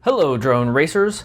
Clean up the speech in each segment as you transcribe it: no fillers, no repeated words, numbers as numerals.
Hello drone racers!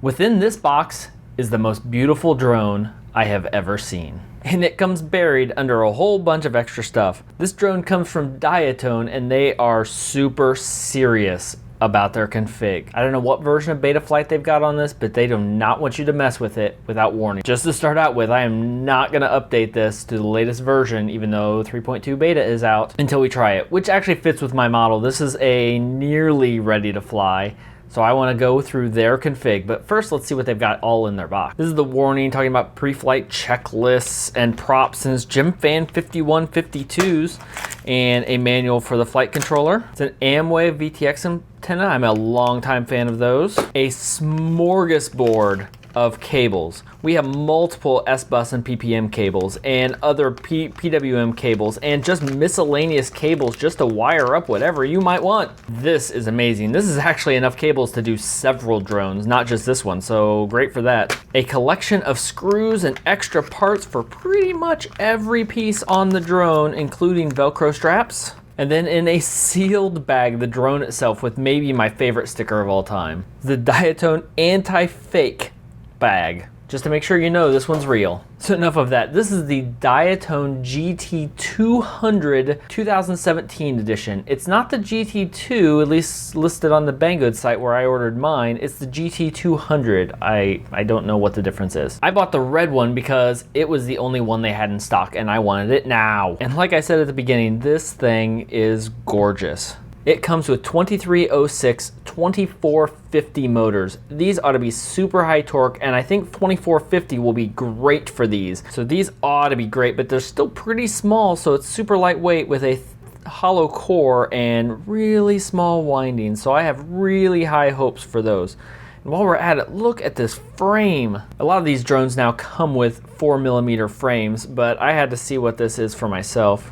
Within this box is the most beautiful drone I have ever seen. And it comes buried under a whole bunch of extra stuff. This drone comes from Diatone and they are super serious about their config. I don't know what version of Betaflight they've got on this, but they do not want you to mess with it without warning. Just to start out with, I am not gonna update this to the latest version, even though 3.2 beta is out, until we try it, which actually fits with my model. This is a nearly ready to fly. So I want to go through their config, but first let's see what they've got all in their box. This is the warning talking about pre-flight checklists and props, and it's Gemfan 5152s and a manual for the flight controller. It's an Amway VTX antenna. I'm a longtime fan of those. A smorgasbord of cables. We have multiple S-Bus and PPM cables and other PWM cables and just miscellaneous cables just to wire up whatever you might want. This is amazing. This is actually enough cables to do several drones, not just this one, so great for that. A collection of screws and extra parts for pretty much every piece on the drone, including Velcro straps. And then in a sealed bag, the drone itself with maybe my favorite sticker of all time, the Diatone anti-fake bag, just to make sure you know this one's real. So enough of that. This is the Diatone GT200 2017 edition. It's not the GT2, at least listed on the Banggood site where I ordered mine. It's the GT200. I don't know what the difference is. I bought the red one because it was the only one they had in stock and I wanted it now. And like I said at the beginning, this thing is gorgeous. It comes with 2306 2450 motors. These ought to be super high torque, and I think 2450 will be great for these. So these ought to be great, but they're still pretty small, so it's super lightweight with a hollow core and really small windings. So I have really high hopes for those. And while we're at it, look at this frame. A lot of these drones now come with 4mm frames, but I had to see what this is for myself.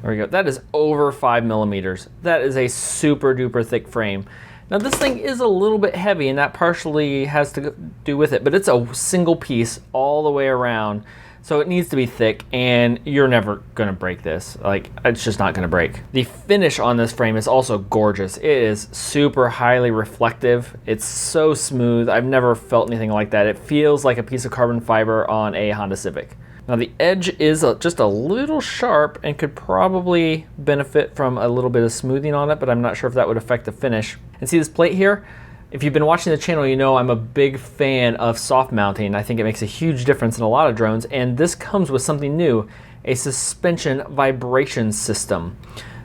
There we go. That is over 5mm. That is a super duper thick frame. Now this thing is a little bit heavy and that partially has to do with it, but it's a single piece all the way around. So it needs to be thick and you're never gonna break this. Like, it's just not gonna break. The finish on this frame is also gorgeous. It is super highly reflective. It's so smooth. I've never felt anything like that. It feels like a piece of carbon fiber on a Honda Civic. Now the edge is just a little sharp and could probably benefit from a little bit of smoothing on it, but I'm not sure if that would affect the finish. And see this plate here? If you've been watching the channel, you know I'm a big fan of soft mounting. I think it makes a huge difference in a lot of drones, and this comes with something new, a suspension vibration system.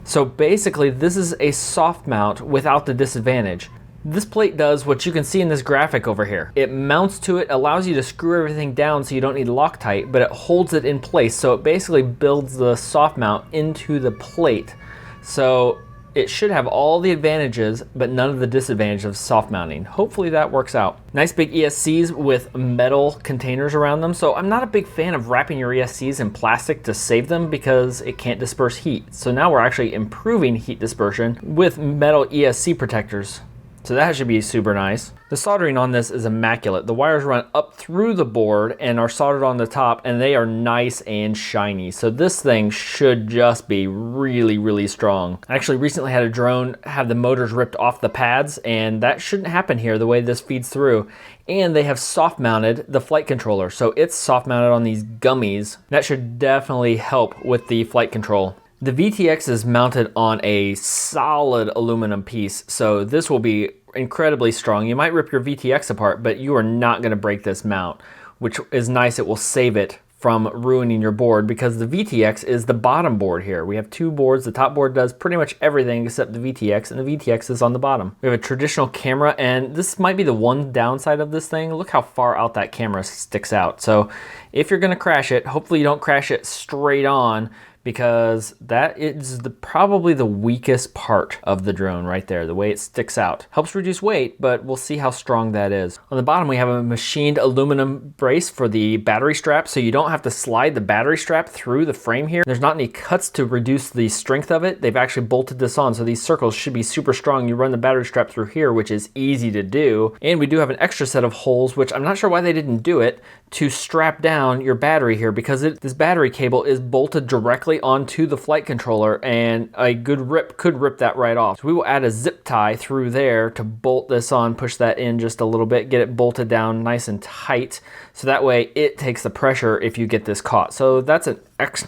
So basically this is a soft mount without the disadvantage. This plate does what you can see in this graphic over here. It mounts to it, allows you to screw everything down so you don't need Loctite, but it holds it in place. So it basically builds the soft mount into the plate. So it should have all the advantages, but none of the disadvantages of soft mounting. Hopefully that works out. Nice big ESCs with metal containers around them. So I'm not a big fan of wrapping your ESCs in plastic to save them because it can't disperse heat. So now we're actually improving heat dispersion with metal ESC protectors. So that should be super nice. The soldering on this is immaculate. The wires run up through the board and are soldered on the top, and they are nice and shiny. So this thing should just be really, really strong. I actually recently had a drone have the motors ripped off the pads, and that shouldn't happen here the way this feeds through. And they have soft mounted the flight controller. So it's soft mounted on these gummies. That should definitely help with the flight control. The VTX is mounted on a solid aluminum piece, so this will be incredibly strong. You might rip your VTX apart, but you are not going to break this mount, which is nice. It will save it from ruining your board because the VTX is the bottom board here. We have two boards. The top board does pretty much everything except the VTX, and the VTX is on the bottom. We have a traditional camera, and this might be the one downside of this thing. Look how far out that camera sticks out. So if you're going to crash it, hopefully you don't crash it straight on, because that is probably the weakest part of the drone right there, the way it sticks out. Helps reduce weight, but we'll see how strong that is. On the bottom, we have a machined aluminum brace for the battery strap, so you don't have to slide the battery strap through the frame here. There's not any cuts to reduce the strength of it. They've actually bolted this on, so these circles should be super strong. You run the battery strap through here, which is easy to do. And we do have an extra set of holes, which I'm not sure why they didn't do it, to strap down your battery here, because this battery cable is bolted directly directly onto the flight controller, and a good rip could rip that right off. So we will add a zip tie through there to bolt this on, push that in just a little bit, get it bolted down nice and tight, so that way it takes the pressure if you get this caught. So that's a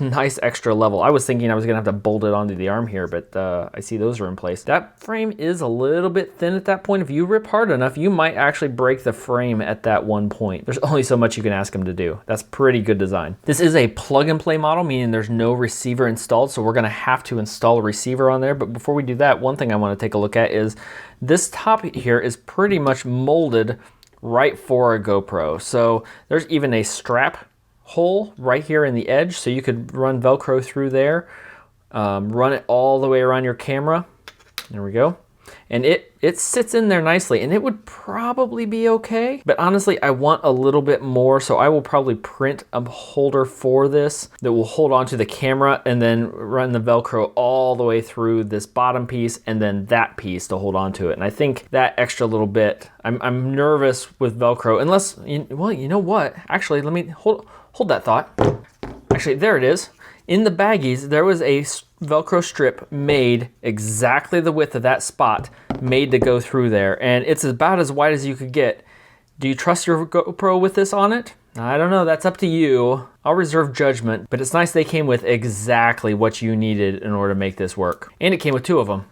nice extra level. I was thinking I was gonna have to bolt it onto the arm here, but I see those are in place. That frame is a little bit thin at that point. If you rip hard enough, you might actually break the frame at that one point. There's only so much you can ask them to do. That's pretty good design. This is a plug and play model, meaning there's no receiver installed, so we're gonna have to install a receiver on there. But before we do that, one thing I wanna take a look at is this top here is pretty much molded right for a GoPro. So there's even a strap hole right here in the edge, so you could run Velcro through there, run it all the way around your camera. There we go. And it sits in there nicely, and it would probably be okay. But honestly, I want a little bit more, so I will probably print a holder for this that will hold onto the camera and then run the Velcro all the way through this bottom piece and then that piece to hold onto it. And I think that extra little bit, I'm nervous with Velcro, unless, well, you know what? Actually, let me hold that thought. Actually, there it is. In the baggies, there was a Velcro strip made exactly the width of that spot, made to go through there, and it's about as wide as you could get. Do you trust your GoPro with this on it? I don't know, that's up to you. I'll reserve judgment, but it's nice they came with exactly what you needed in order to make this work. And it came with 2 of them.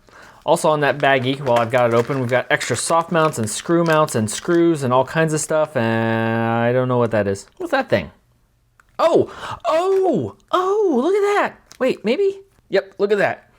Also on that baggie, while I've got it open, we've got extra soft mounts and screw mounts and screws and all kinds of stuff, and I don't know what that is. What's that thing? Oh, look at that. Wait, maybe? Yep, look at that.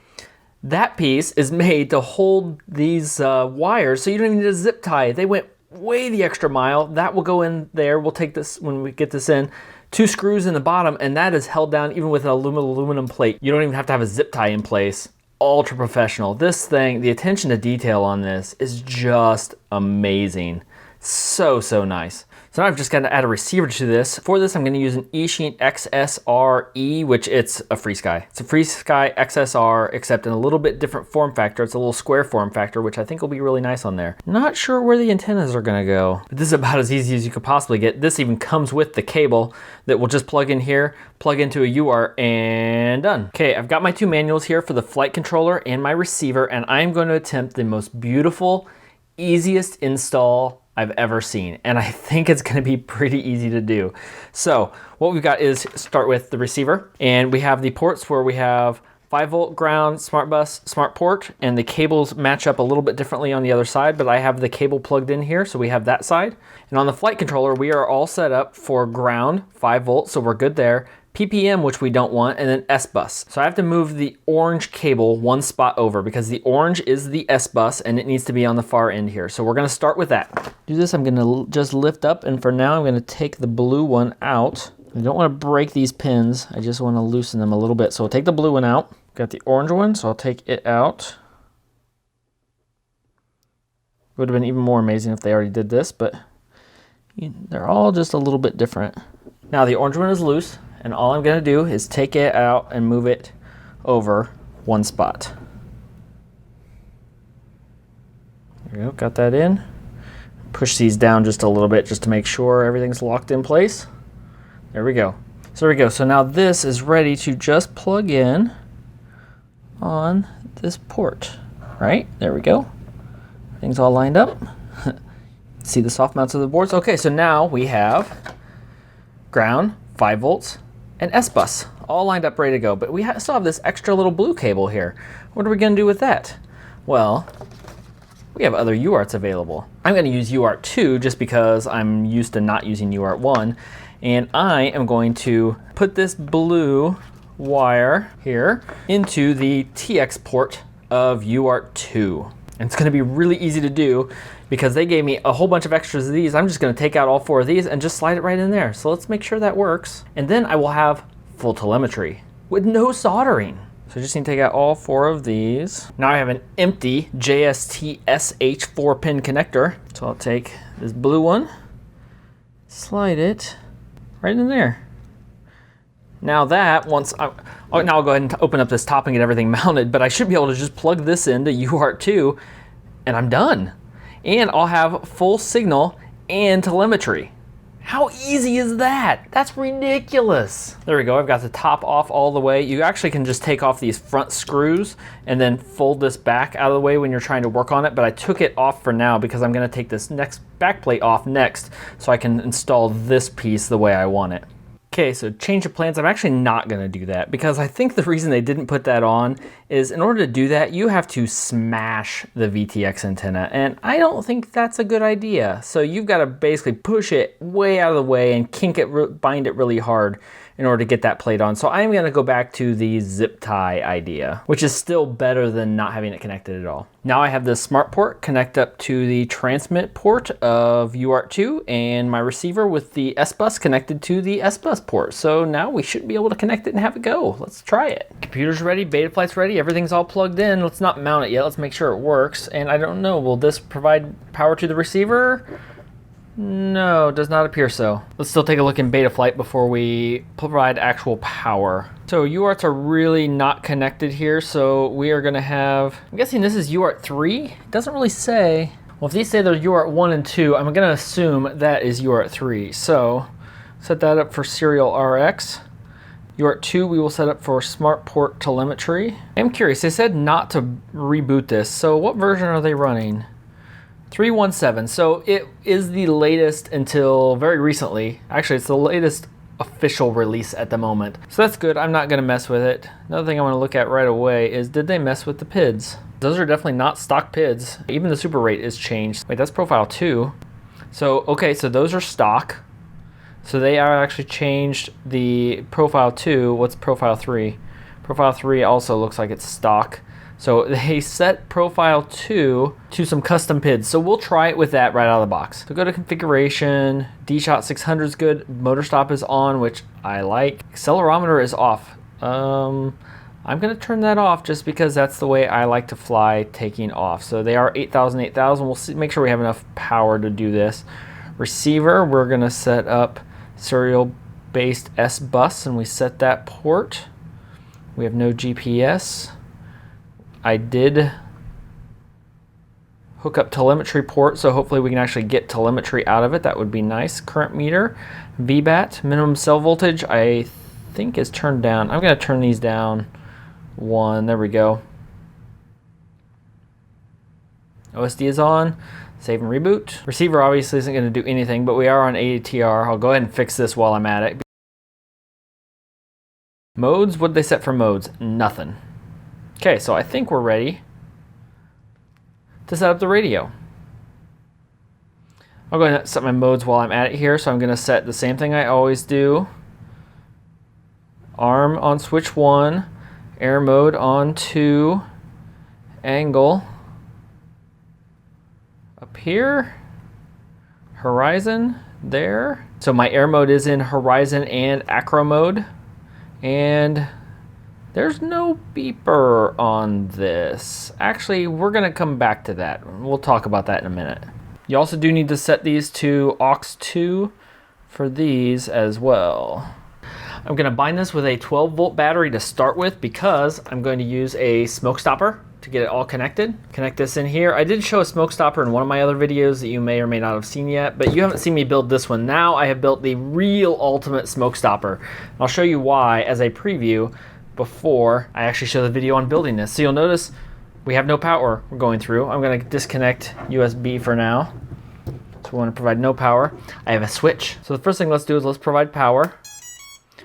That piece is made to hold these wires, so you don't even need a zip tie. They went way the extra mile. That will go in there. We'll take this when we get this in. 2 screws in the bottom, and that is held down even with an aluminum plate. You don't even have to have a zip tie in place. Ultra professional. This thing, the attention to detail on this is just amazing. So nice. So now I've just got to add a receiver to this. For this, I'm going to use an eSheen xsr-e, which it's a FreeSky. It's a FreeSky XSR, except in a little bit different form factor. It's a little square form factor, which I think will be really nice on there. Not sure where the antennas are going to go, but this is about as easy as you could possibly get. This even comes with the cable that will just plug in here, plug into a UART, and done. Okay, I've got my 2 manuals here for the flight controller and my receiver, and I'm going to attempt the most beautiful, easiest install I've ever seen, and I think it's going to be pretty easy to do. So what we've got is start with the receiver, and we have the ports where we have 5-volt ground, smart bus, smart port, and the cables match up a little bit differently on the other side, but I have the cable plugged in here, so we have that side. And on the flight controller, we are all set up for ground, 5 volts, so we're good there. PPM, which we don't want, and then S-bus. So I have to move the orange cable 1 spot over because the orange is the S-bus and it needs to be on the far end here. So we're gonna start with that. To do this, I'm gonna just lift up, and for now I'm gonna take the blue one out. I don't wanna break these pins, I just wanna loosen them a little bit. So I'll take the blue one out. Got the orange one, so I'll take it out. Would have been even more amazing if they already did this, but they're all just a little bit different. Now the orange one is loose, and all I'm gonna do is take it out and move it over 1 spot. There we go, got that in. Push these down just a little bit just to make sure everything's locked in place. There we go. So there we go. So now this is ready to just plug in on this port, right? There we go. Everything's all lined up. See the soft mounts of the boards? Okay, so now we have ground, 5 volts, and S-bus all lined up, ready to go. But we still have this extra little blue cable here. What are we gonna do with that? Well, we have other UARTs available. I'm gonna use UART 2 just because I'm used to not using UART 1. And I am going to put this blue wire here into the TX port of UART 2. And it's gonna be really easy to do because they gave me a whole bunch of extras of these. I'm just gonna take out all 4 of these and just slide it right in there. So let's make sure that works. And then I will have full telemetry with no soldering. So I just need to take out all 4 of these. Now I have an empty JST-SH 4-pin connector. So I'll take this blue one, slide it right in there. Now that, now I'll go ahead and open up this top and get everything mounted, but I should be able to just plug this into UART 2 and I'm done. And I'll have full signal and telemetry. How easy is that? That's ridiculous. There we go, I've got the top off all the way. You actually can just take off these front screws and then fold this back out of the way when you're trying to work on it, but I took it off for now because I'm gonna take this next back plate off next so I can install this piece the way I want it. Okay, so change of plans. I'm actually not gonna do that because I think the reason they didn't put that on is in order to do that, you have to smash the VTX antenna, and I don't think that's a good idea. So you've gotta basically push it way out of the way and kink it, bind it really hard in order to get that plate on. So I'm gonna go back to the zip tie idea, which is still better than not having it connected at all. Now I have this smart port connect up to the transmit port of UART2 and my receiver with the S-Bus connected to the S-Bus port. So now we should be able to connect it and have it go. Let's try it. Computer's ready, Betaflight's ready, everything's all plugged in. Let's not mount it yet, let's make sure it works. And I don't know, will this provide power to the receiver? No, does not appear so. Let's still take a look in Betaflight before we provide actual power. So UARTs are really not connected here, so we are gonna have, I'm guessing this is UART 3? It doesn't really say. Well, if these say they're UART 1 and 2, I'm gonna assume that is UART 3. So set that up for serial RX. UART 2 we will set up for smart port telemetry. I'm curious, they said not to reboot this, so what version are they running? 3.17, so it is the latest until very recently. Actually, it's the latest official release at the moment. So that's good, I'm not gonna mess with it. Another thing I wanna look at right away is, did they mess with the PIDs? Those are definitely not stock PIDs. Even the super rate is changed. Wait, that's profile 2. So, okay, so those are stock. So they are actually changed the profile 2. What's profile 3? Profile 3 also looks like it's stock. So they set profile 2 to some custom PIDs. So we'll try it with that right out of the box. So go to configuration, D-Shot 600 is good, motor stop is on, which I like. Accelerometer is off. I'm gonna turn that off just because that's the way I like to fly taking off. So they are 8,000, 8,000. We'll see, make sure we have enough power to do this. Receiver, we're gonna set up serial based S-Bus and we set that port. We have no GPS. I did hook up telemetry port, so hopefully we can actually get telemetry out of it. That would be nice. Current meter, VBAT, minimum cell voltage, I think is turned down. I'm gonna turn these down 1, there we go. OSD is on, save and reboot. Receiver obviously isn't gonna do anything, but we are on ATR. I'll go ahead and fix this while I'm at it. Modes, what did they set for modes? Nothing. Okay, so I think we're ready to set up the radio. I'll go ahead and set my modes while I'm at it here. So I'm gonna set the same thing I always do. Arm on switch 1, air mode on 2, angle up here, horizon there. So my air mode is in horizon and acro mode, and there's no beeper on this. Actually, we're gonna come back to that. We'll talk about that in a minute. You also do need to set these to aux 2 for these as well. I'm gonna bind this with a 12-volt battery to start with because I'm going to use a smoke stopper to get it all connected. Connect this in here. I did show a smoke stopper in one of my other videos that you may or may not have seen yet, but you haven't seen me build this one. Now I have built the real ultimate smoke stopper. I'll show you why as a preview before I actually show the video on building this. So you'll notice we have no power we're going through. I'm gonna disconnect USB for now. So we wanna provide no power. I have a switch. So the first thing let's do is let's provide power.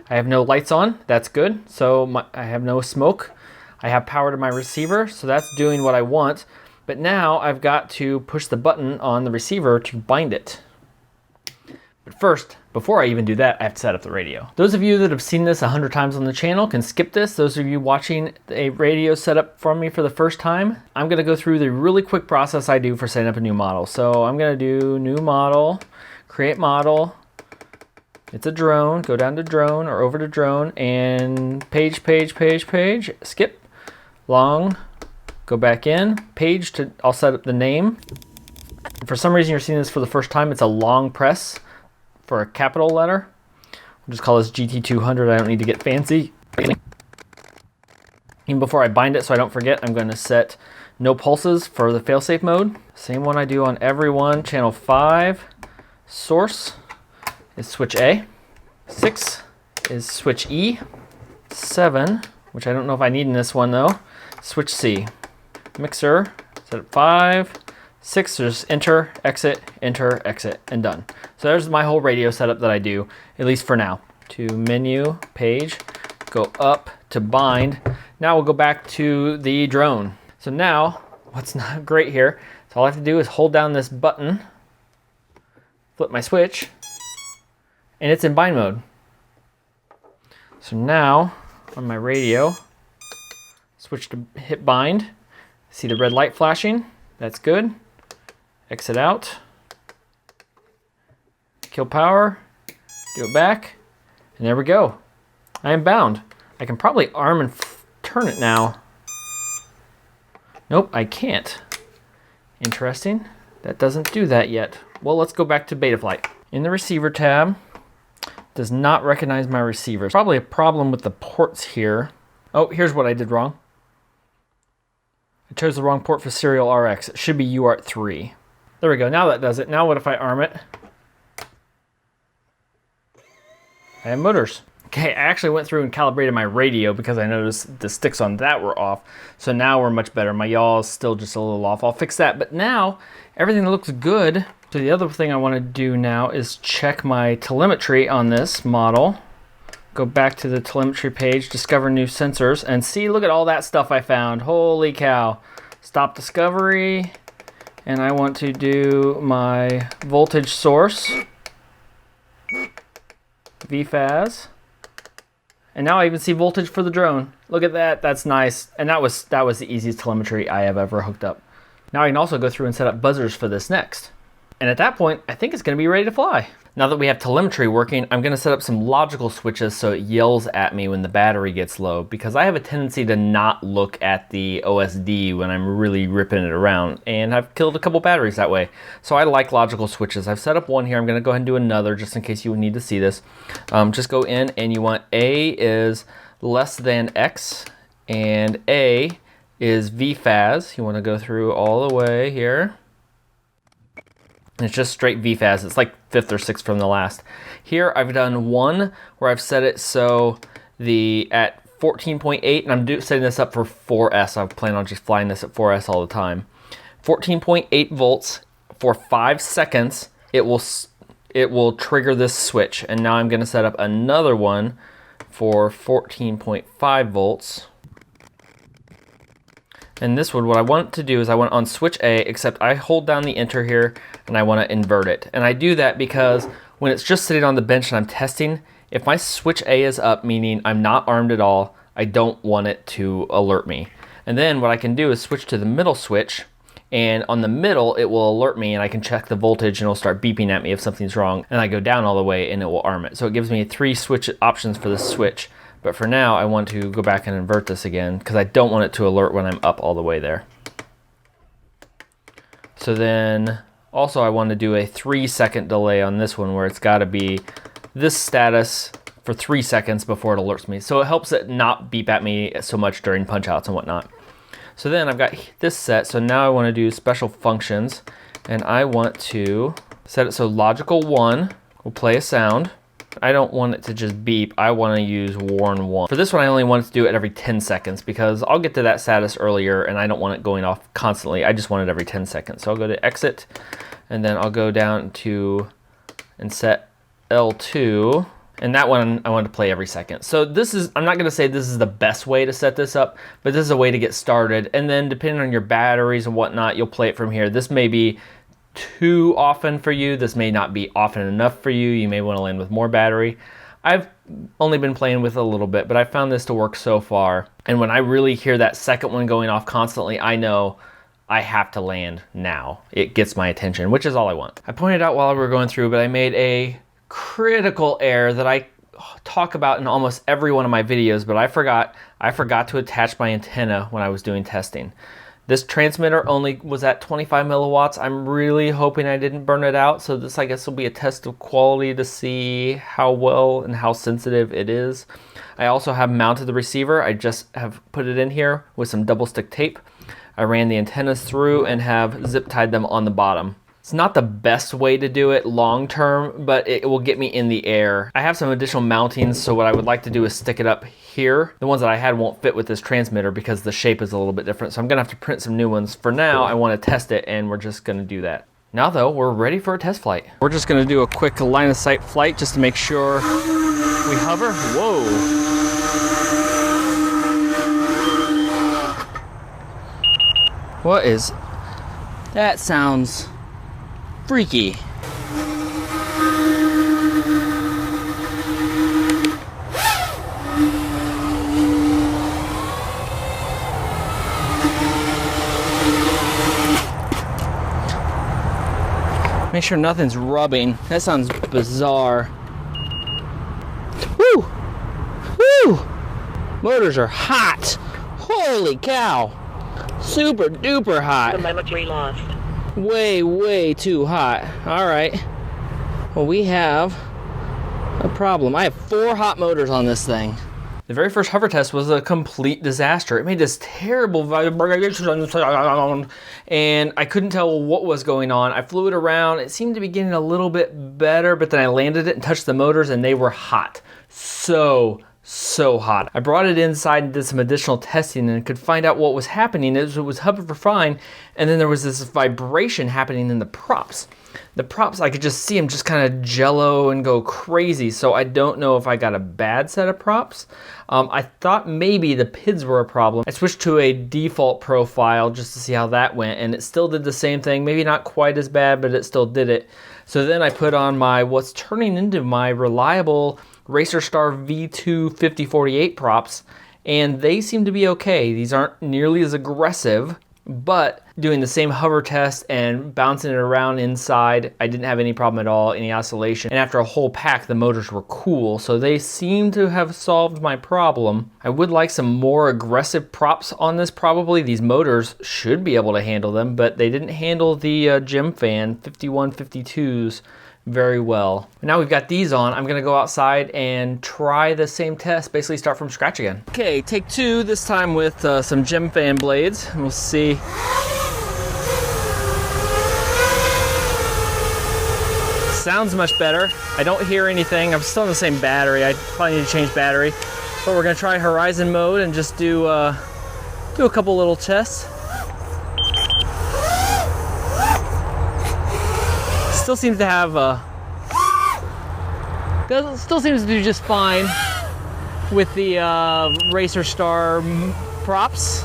I have no lights on, that's good. So I have no smoke. I have power to my receiver, so that's doing what I want. But now I've got to push the button on the receiver to bind it. But first, before I even do that, I have to set up the radio. Those of you that have seen this 100 times on the channel can skip this. Those of you watching a radio setup from me for the first time, I'm gonna go through the really quick process I do for setting up a new model. So I'm gonna do new model, create model. It's a drone, go down to drone or over to drone and page, skip, long, go back in, page to, I'll set up the name. For some reason you're seeing this for the first time, it's a long press for a capital letter. We'll just call this GT200, I don't need to get fancy. Even before I bind it so I don't forget, I'm gonna set no pulses for the failsafe mode. Same one I do on every one, channel 5, source, is switch A. 6 is switch E. 7, which I don't know if I need in this one though, switch C. Mixer, set up 5. 6, just enter, exit, and done. So there's my whole radio setup that I do, at least for now. To menu, page, go up to bind. Now we'll go back to the drone. So now, what's not great here, so all I have to do is hold down this button, flip my switch, and it's in bind mode. So now, on my radio, switch to hit bind, see the red light flashing, that's good. Exit out, kill power, do it back, and there we go. I am bound. I can probably arm and turn it now. Nope, I can't. Interesting. That doesn't do that yet. Well, let's go back to Betaflight. In the receiver tab, does not recognize my receivers. Probably a problem with the ports here. Oh, here's what I did wrong. I chose the wrong port for serial RX. It should be UART 3. There we go, now that does it. Now what if I arm it? I have motors. Okay, I actually went through and calibrated my radio because I noticed the sticks on that were off. So now we're much better. My yaw is still just a little off. I'll fix that, but now everything looks good. So the other thing I want to do now is check my telemetry on this model. Go back to the telemetry page, discover new sensors, and see, look at all that stuff I found. Holy cow. Stop discovery. And I want to do my voltage source, VFAS. And now I even see voltage for the drone. Look at that, that's nice. And that was the easiest telemetry I have ever hooked up. Now I can also go through and set up buzzers for this next. And at that point, I think it's gonna be ready to fly. Now that we have telemetry working, I'm gonna set up some logical switches so it yells at me when the battery gets low, because I have a tendency to not look at the OSD when I'm really ripping it around, and I've killed a couple batteries that way. So I like logical switches. I've set up one here. I'm gonna go ahead and do another just in case you need to see this. Just go in and you want A is less than X, and A is VFAS. You wanna go through all the way here. It's just straight VFAS. It's like 5th or 6th from the last. Here I've done one where I've set it so at 14.8, and I'm setting this up for 4S. I plan on just flying this at 4S all the time. 14.8 volts for 5 seconds. It will trigger this switch. And now I'm going to set up another one for 14.5 volts. And this one, what I want to do is I want on switch A, except I hold down the enter here and I want to invert it. And I do that because when it's just sitting on the bench and I'm testing, if my switch A is up, meaning I'm not armed at all, I don't want it to alert me. And then what I can do is switch to the middle switch, and on the middle it will alert me and I can check the voltage and it'll start beeping at me if something's wrong. And I go down all the way and it will arm it. So it gives me 3 switch options for this switch. But for now, I want to go back and invert this again because I don't want it to alert when I'm up all the way there. So then also I want to do a 3-second delay on this one where it's got to be this status for 3 seconds before it alerts me. So it helps it not beep at me so much during punch outs and whatnot. So then I've got this set. So now I want to do special functions, and I want to set it so logical 1 will play a sound. I don't want it to just beep. I want to use warn 1. For this one, I only want it to do it every 10 seconds because I'll get to that status earlier and I don't want it going off constantly. I just want it every 10 seconds. So I'll go to exit, and then I'll go down to and set L2. And that one I want to play every second. So this is, I'm not going to say this is the best way to set this up, but this is a way to get started. And then depending on your batteries and whatnot, you'll play it from here. This may be too often for you. This may not be often enough for you. You may want to land with more battery. I've only been playing with a little bit, but I found this to work so far. And when I really hear that second one going off constantly, I know I have to land now. It gets my attention, which is all I want. I pointed out while we were going through, but I made a critical error that I talk about in almost every one of my videos, but I forgot to attach my antenna when I was doing testing. This transmitter only was at 25 milliwatts. I'm really hoping I didn't burn it out. So this, I guess, will be a test of quality to see how well and how sensitive it is. I also have mounted the receiver. I just have put it in here with some double stick tape. I ran the antennas through and have zip tied them on the bottom. It's not the best way to do it long term, but it will get me in the air. I have some additional mountings, so what I would like to do is stick it up here. The ones that I had won't fit with this transmitter because the shape is a little bit different, so I'm gonna have to print some new ones. For now, I wanna test it, and we're just gonna do that. Now though, we're ready for a test flight. We're just gonna do a quick line of sight flight just to make sure we hover. Whoa. What is, that sounds freaky. Make sure nothing's rubbing. That sounds bizarre. Woo! Woo! Motors are hot. Holy cow. Super duper hot. Telemetry lost. Way, way too hot. All right. Well, we have a problem. I have 4 hot motors on this thing. The very first hover test was a complete disaster. It made this terrible vibration, and I couldn't tell what was going on. I flew it around. It seemed to be getting a little bit better, but then I landed it and touched the motors, and they were hot. So hot. I brought it inside and did some additional testing and could find out what was happening. It was hovering fine, and then there was this vibration happening in the props. The props, I could just see them just kind of jello and go crazy, so I don't know if I got a bad set of props. I thought maybe the PIDs were a problem. I switched to a default profile just to see how that went, and it still did the same thing. Maybe not quite as bad, but it still did it. So then I put on my, what's turning into my reliable Racerstar V2 5048 props, and they seem to be okay. These aren't nearly as aggressive, but doing the same hover test and bouncing it around inside, I didn't have any problem at all, any oscillation. And after a whole pack, the motors were cool, so they seem to have solved my problem. I would like some more aggressive props on this probably. These motors should be able to handle them, but they didn't handle the Gemfan 5152s very well. Now we've got these on, I'm gonna go outside and try the same test, basically start from scratch again. Okay, take 2, this time with some Gemfan blades. We'll see. Sounds much better. I don't hear anything. I'm still in the same battery. I probably need to change battery. But we're gonna try horizon mode and just do a couple little tests. Still seems to have still seems to do just fine with the Racerstar props.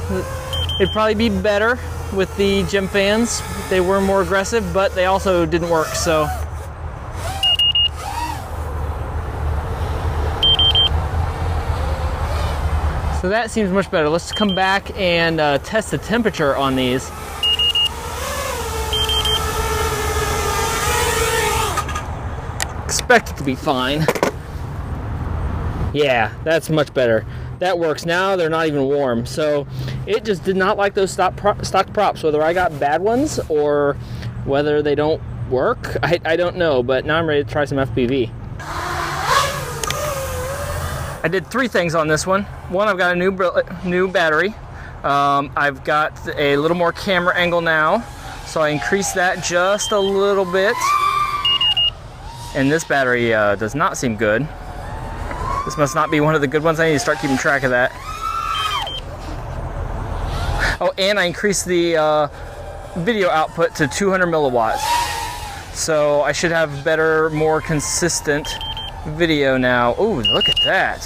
It'd probably be better with the Gemfans. They were more aggressive, but they also didn't work, so. So that seems much better. Let's come back and test the temperature on these. Expect it to be fine. Yeah, that's much better. That works. Now they're not even warm. So it just did not like those stock props, whether I got bad ones or whether they don't work. I don't know, but now I'm ready to try some FPV. I did 3 things on this one. One, I've got a new battery. I've got a little more camera angle now, so I increased that just a little bit. And this battery does not seem good. This must not be one of the good ones. I need to start keeping track of that. Oh, and I increased the video output to 200 milliwatts. So I should have better, more consistent video now. Oh, look at that.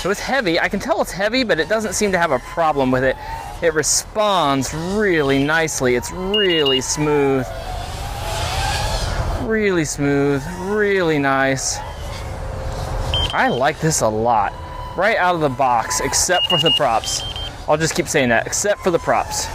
So it's heavy. I can tell it's heavy, but it doesn't seem to have a problem with it. It responds really nicely. It's really smooth. Really smooth, really nice. I like this a lot. Right out of the box, except for the props. I'll just keep saying that, except for the props.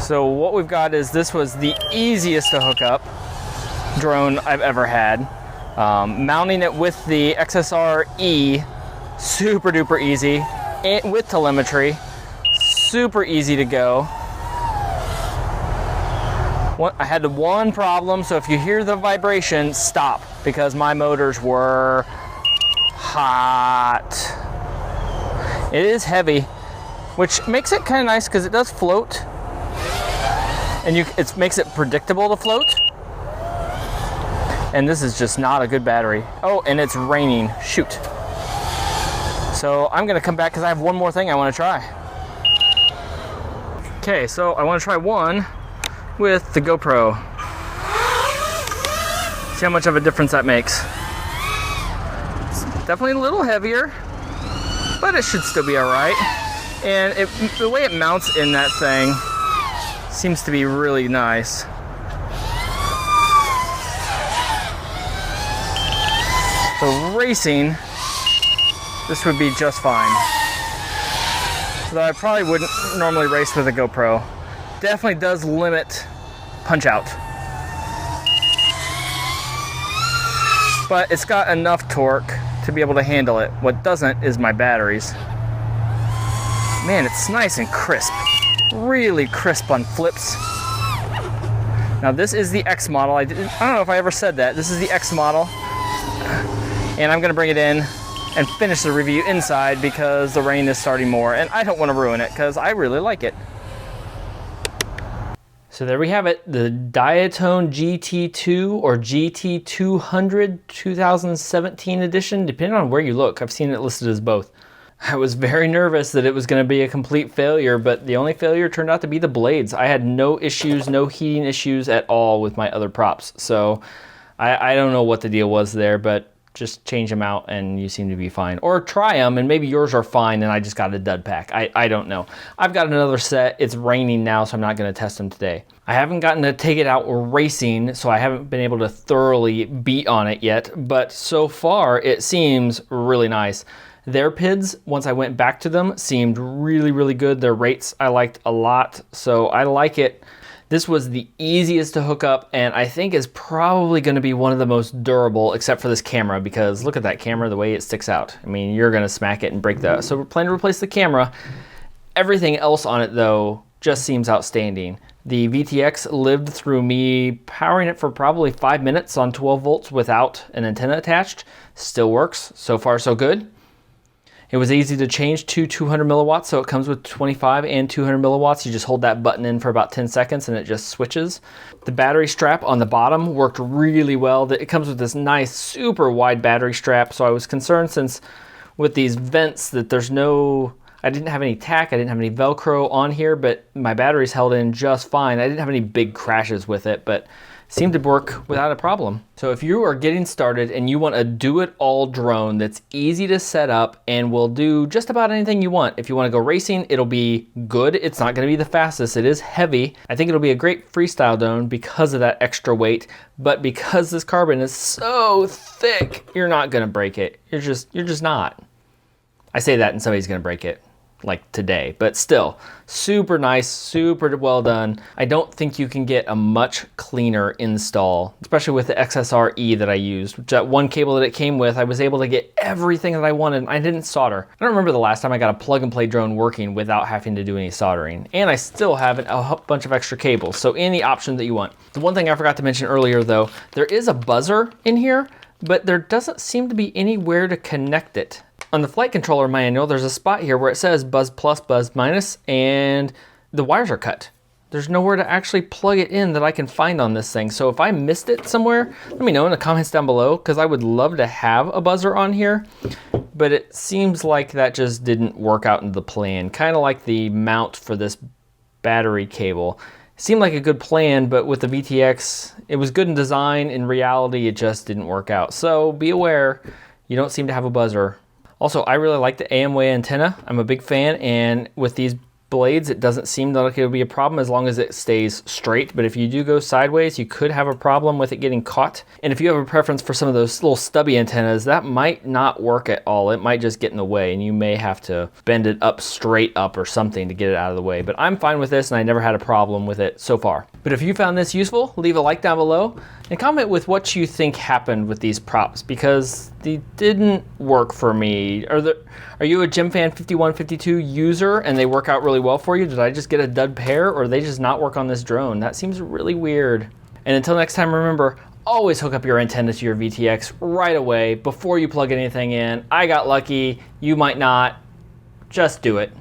So what we've got is, this was the easiest to hook up drone I've ever had. Mounting it with the xsr-e, super duper easy, and with telemetry, super easy to go. I had one problem, so if you hear the vibration, stop, because my motors were hot. It is heavy, which makes it kind of nice because it does float, and it makes it predictable to float. And this is just not a good battery. Oh, and it's raining. Shoot. So I'm gonna come back because I have one more thing I want to try. Okay, so I want to try one with the GoPro. See how much of a difference that makes. It's definitely a little heavier, but it should still be all right. And the way it mounts in that thing seems to be really nice. So racing, this would be just fine. Though I probably wouldn't normally race with a GoPro. Definitely does limit punch out. But it's got enough torque to be able to handle it. What doesn't is my batteries. Man, it's nice and crisp. Really crisp on flips. Now this is the X model. I don't know if I ever said that. This is the X model. And I'm gonna bring it in and finish the review inside because the rain is starting more and I don't want to ruin it because I really like it. So there we have it, the Diatone GT2 or GT200 2017 edition, depending on where you look. I've seen it listed as both. I was very nervous that it was going to be a complete failure, but the only failure turned out to be the blades. I had no issues, no heating issues at all with my other props. So I don't know what the deal was there, but just change them out and you seem to be fine. Or try them and maybe yours are fine and I just got a dud pack. I don't know. I've got another set. It's raining now, so I'm not going to test them today. I haven't gotten to take it out racing, so I haven't been able to thoroughly beat on it yet, but so far it seems really nice. Their PIDs, once I went back to them, seemed really, really good. Their rates I liked a lot, so I like it. This was the easiest to hook up and I think is probably going to be one of the most durable, except for this camera, because look at that camera, the way it sticks out. I mean, you're going to smack it and break that. So we're planning to replace the camera. Everything else on it though just seems outstanding. The VTX lived through me powering it for probably 5 minutes on 12 volts without an antenna attached. Still works. So far so good. It was easy to change to 200 milliwatts, so it comes with 25 and 200 milliwatts. You just hold that button in for about 10 seconds and it just switches. The battery strap on the bottom worked really well. It comes with this nice, super wide battery strap, so I was concerned since with these vents that I didn't have any tack, I didn't have any Velcro on here, but my batteries held in just fine. I didn't have any big crashes with it, but seemed to work without a problem. So if you are getting started and you want a do-it-all drone that's easy to set up and will do just about anything you want, if you want to go racing, it'll be good. It's not going to be the fastest. It is heavy. I think it'll be a great freestyle drone because of that extra weight, but because this carbon is so thick, you're not going to break it. You're just not. I say that and somebody's going to break it, like today, but still super nice, super well done. I don't think you can get a much cleaner install, especially with the xsr-e that I used. That one cable that it came with, I was able to get everything that I wanted. I didn't solder. I don't remember the last time I got a plug and play drone working without having to do any soldering. And I still have a bunch of extra cables. So any option that you want. The one thing I forgot to mention earlier though, there is a buzzer in here, but there doesn't seem to be anywhere to connect it. On the flight controller manual, there's a spot here where it says buzz plus, buzz minus, and the wires are cut. There's nowhere to actually plug it in that I can find on this thing. So if I missed it somewhere, let me know in the comments down below, because I would love to have a buzzer on here, but it seems like that just didn't work out into the plan. Kind of like the mount for this battery cable. Seemed like a good plan, but with the VTX, it was good in design. In reality, it just didn't work out. So be aware, you don't seem to have a buzzer. Also, I really like the AMWay antenna. I'm a big fan, and with these blades, it doesn't seem like it'll be a problem as long as it stays straight. But if you do go sideways, you could have a problem with it getting caught. And if you have a preference for some of those little stubby antennas, that might not work at all. It might just get in the way and you may have to bend it up straight up or something to get it out of the way. But I'm fine with this and I never had a problem with it so far. But if you found this useful, leave a like down below and comment with what you think happened with these props, because they didn't work for me. Are you a Gemfan 5152 user and they work out really well for you? Did I just get a dud pair, or they just not work on this drone? That seems really weird. And until next time, remember, always hook up your antenna to your VTX right away before you plug anything in. I got lucky, you might not. Just do it.